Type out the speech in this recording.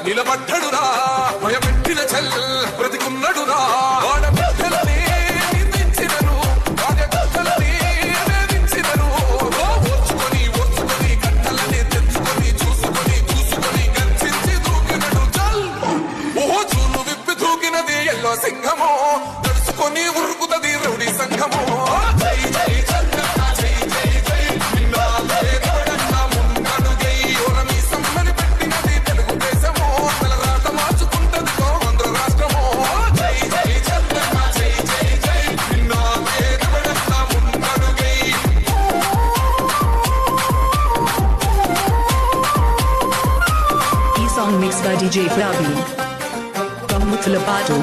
నిలబడ్డడురా భయపెట్టిన చల్ బ్రతికున్నడురా ఆడబిడ్డలని నిందించినను ఆడబిడ్డలని వేధించినను ఓర్చుకొని ఓర్చుకొని కట్టలని తెచ్చుకొని చూసుకొని చూసుకొని గర్జించి దూకినడు చల్ ఓహో చూలు విప్పి దూకినది ఎల్లో సింహమో తడుచుకొని ఉరుకుతది రౌడీ సంఘమో జై జై చంద్రన్న జై జై జై నిన్నాలే ఎవడన్నా ముందడుగై ఓరమి సమ్మని పెట్టినది తెలుగుదేశమో తలరాత మార్చుకుంటది ఆంధ్ర రాష్ట్రమో జై జై చంద్రన్న జై జై జై నిన్నాలే ఎవడన్నా ముందడుగై ఈ song mix by DJ Praveen from Muthalapadu.